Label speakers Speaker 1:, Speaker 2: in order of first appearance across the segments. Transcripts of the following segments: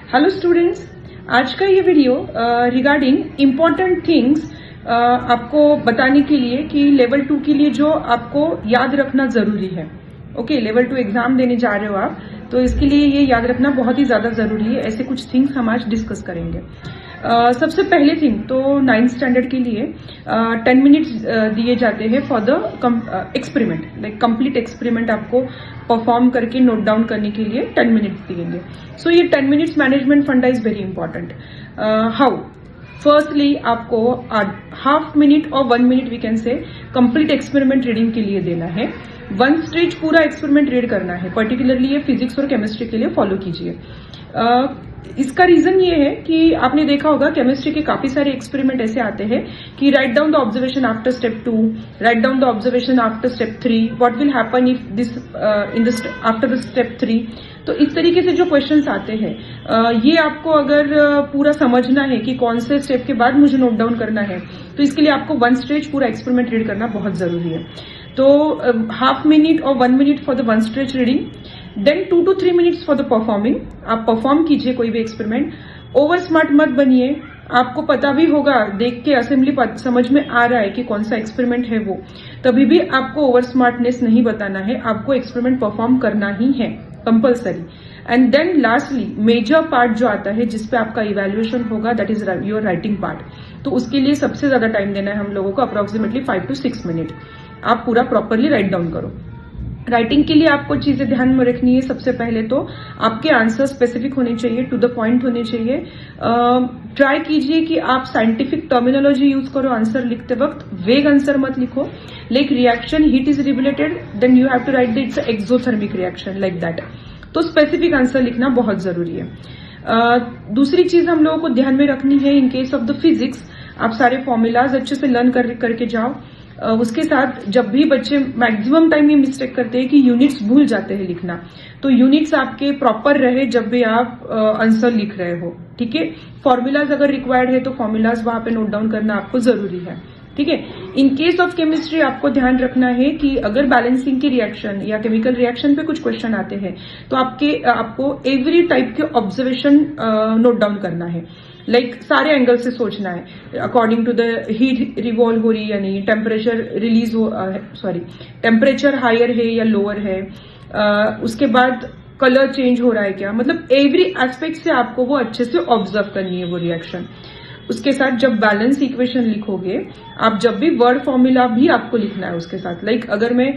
Speaker 1: Hello students, आज का ये वीडियो रिगार्डिंग इम्पोर्टेंट थिंग्स आपको बताने के लिए कि लेवल 2 के लिए जो आपको याद रखना जरूरी है। ओके, लेवल 2 एग्जाम देने जा रहे हो आप, तो इसके लिए ये याद रखना बहुत ही ज्यादा जरूरी है। ऐसे कुछ थिंग्स हम आज डिस्कस करेंगे। सबसे पहले थिंग तो 9th स्टैंडर्ड के लिए 10 मिनट्स दिए जाते हैं for the experiment. Like complete experiment आपको परफॉर्म करके नोट डाउन करने के लिए 10 मिनट्स दिएंगे। सो ये 10 minutes management funda is very important. How? Firstly आपको हाफ मिनट और 1 minute we can say complete experiment reading के लिए देना है। 1 स्ट्रेच पूरा एक्सपेरिमेंट रीड करना है। पर्टिकुलरली ये फिजिक्स और केमिस्ट्री के लिए फॉलो कीजिए। इसका रीजन ये है कि आपने देखा होगा केमिस्ट्री के काफी सारे एक्सपेरिमेंट ऐसे आते हैं कि write down the observation after step 2, write down the observation after step 3, what will happen if this after the step 3। तो इस तरीके से जो क्वेश्चंस आते हैं, ये आपको अगर पूरा समझना है कि कौन से स्टेप के बाद मुझे नोट डाउन करना है, तो इसके लिए आपको 1 स्ट्रेच पूरा एक्सपेरिमेंट रीड करना बहुत जरूरी है। तो हाफ मिनट और 1 minute for the 1 stretch reading, then 2 to 3 minutes for the performing. आप परफॉर्म कीजिए कोई भी एक्सपेरिमेंट। ओवर स्मार्ट मत बनिए। आपको पता भी होगा, देख के असेंबली समझ में आ रहा है कि कौन सा एक्सपेरिमेंट है वो, तभी भी आपको ओवर स्मार्टनेस नहीं बताना है। आपको एक्सपेरिमेंट परफॉर्म करना ही है compulsory. And then lastly major part जो आता है जिसपे आपका इवेल्युएशन होगा, that is your writing part. तो उसके लिए सबसे ज्यादा टाइम देना है हम लोगों को, अप्रोक्सीमेटली 5 to 6 मिनट। आप पूरा प्रॉपरली राइट डाउन करो। राइटिंग के लिए आपको चीजें ध्यान में रखनी है। सबसे पहले तो आपके आंसर स्पेसिफिक होने चाहिए, टू द पॉइंट होने चाहिए। ट्राई कीजिए कि आप साइंटिफिक टर्मिनोलॉजी यूज करो आंसर लिखते वक्त। वेग आंसर मत लिखो। Like reaction heat is related, then you have to write it's exothermic reaction, like that. तो स्पेसिफिक आंसर लिखना बहुत जरूरी है। दूसरी चीज हम लोगों को ध्यान में रखनी है, in case of the physics आप सारे फॉर्मूलाज अच्छे से लर्न करके जाओ। उसके साथ जब भी बच्चे मैक्सिमम टाइम ये मिस्टेक करते हैं कि यूनिट्स भूल जाते हैं लिखना, तो यूनिट्स आपके प्रॉपर रहे जब भी आप आंसर लिख रहे हो। ठीक है, फॉर्मूलाज अगर रिक्वायर्ड है तो फॉर्मूलाज वहां पे नोट डाउन करना आपको जरूरी है। ठीक है, इन केस ऑफ केमिस्ट्री आपको ध्यान रखना है कि अगर बैलेंसिंग की रिएक्शन या केमिकल रिएक्शन पे कुछ क्वेश्चन आते हैं तो आपको एवरी टाइप के ऑब्जर्वेशन नोट डाउन करना है। लाइक सारे एंगल से सोचना है। According to the heat revolve हो रही, यानी टेम्परेचर रिलीज हो, टेम्परेचर हायर है या लोअर है, उसके बाद कलर चेंज हो रहा है क्या, मतलब एवरी एस्पेक्ट से आपको वो अच्छे से ऑब्जर्व करनी है वो रिएक्शन। उसके साथ जब बैलेंस इक्वेशन लिखोगे आप, जब भी वर्ड फॉर्मूला भी आपको लिखना है उसके साथ। लाइक अगर मैं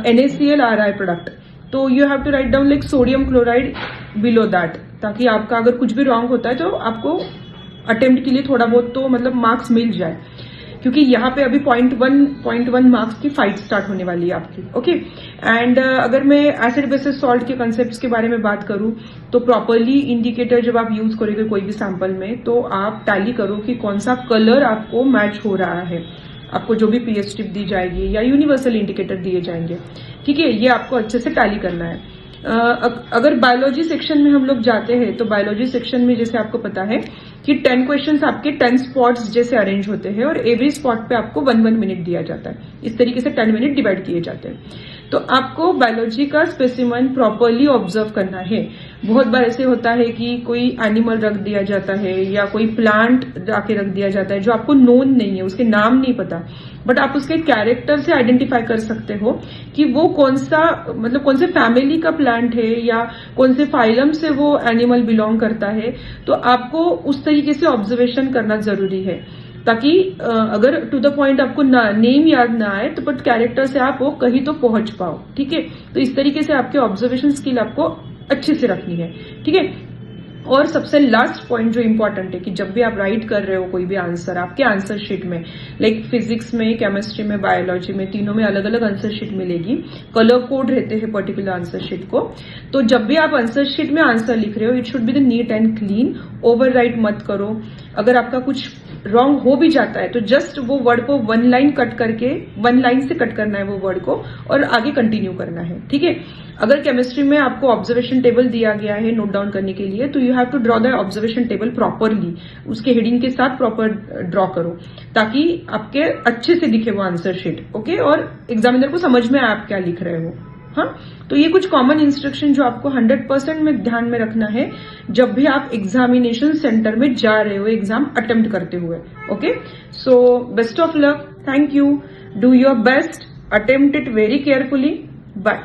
Speaker 1: NaCl आ रहा है प्रोडक्ट, तो you have to write down like sodium chloride below that, ताकि आपका अगर कुछ भी रॉन्ग होता है तो आपको अटेम्प्ट के लिए थोड़ा बहुत तो मतलब मार्क्स मिल जाए, क्योंकि यहाँ पे अभी 0.1 मार्क्स की फाइट स्टार्ट होने वाली है आपकी। ओके, एंड अगर मैं एसिड बेसिस सॉल्ट के कंसेप्ट्स के बारे में बात करूं, तो प्रॉपरली इंडिकेटर जब आप यूज करोगे कोई भी सैंपल में, तो आप टैली करो कि कौन सा कलर आपको मैच हो रहा है। आपको जो भी पीएच टिप दी जाएगी या यूनिवर्सल इंडिकेटर दिए जाएंगे, ठीक है, ये आपको अच्छे से टैली करना है। अगर बायोलॉजी सेक्शन में हम लोग जाते हैं, तो बायोलॉजी सेक्शन में जैसे आपको पता है कि 10 क्वेश्चंस आपके 10 स्पॉट्स जैसे अरेंज होते हैं और एवरी स्पॉट पे आपको 1 मिनट दिया जाता है। इस तरीके से 10 मिनट डिवाइड किए जाते हैं। तो आपको बायोलॉजी का स्पेसिमन प्रॉपरली ऑब्जर्व करना है। बहुत बार ऐसे होता है कि कोई एनिमल रख दिया जाता है या कोई प्लांट जाके रख दिया जाता है जो आपको नोन नहीं है, उसके नाम नहीं पता, बट आप उसके कैरेक्टर से आइडेंटिफाई कर सकते हो कि वो कौन से फैमिली का प्लांट है या कौन से फाइलम से वो एनिमल बिलोंग करता है। तो आपको उस तरीके से ऑब्जर्वेशन करना जरूरी है, ताकि अगर टू द पॉइंट आपको नेम याद ना आए तो बट कैरेक्टर से आप वो कहीं तो पहुंच पाओ। ठीक है, तो इस तरीके से आपके ऑब्जर्वेशन स्किल आपको अच्छे से रखनी है। ठीक है, और सबसे लास्ट पॉइंट जो इंपॉर्टेंट है कि जब भी आप राइट कर रहे हो कोई भी आंसर आपके आंसर शीट में, लाइक फिजिक्स में, केमिस्ट्री में, बायोलॉजी में, तीनों में अलग अलग आंसर शीट मिलेगी। कलर कोड रहते हैं पर्टिकुलर आंसर शीट को। तो जब भी आप आंसर शीट में आंसर लिख रहे हो, it should be the neat and clean. Over right मत करो। अगर आपका कुछ रॉन्ग हो भी जाता है तो जस्ट वो वर्ड को 1 लाइन से कट करना है वो वर्ड को, और आगे कंटिन्यू करना है। ठीक है, अगर केमिस्ट्री में आपको ऑब्जर्वेशन टेबल दिया गया है नोट डाउन करने के लिए, तो you have to draw the observation table properly, उसके हेडिंग के साथ प्रॉपर ड्रॉ करो, ताकि आपके अच्छे से दिखे वो आंसर शीट। ओके, और एग्जामिनर को समझ में आए आप क्या लिख रहे हो। हाँ, तो ये कुछ कॉमन इंस्ट्रक्शन जो आपको 100% में ध्यान में रखना है जब भी आप एग्जामिनेशन सेंटर में जा रहे हो एग्जाम अटेम्प्ट करते हुए। Okay, so best of luck, thank you, do your best, attempt it very carefully, bye.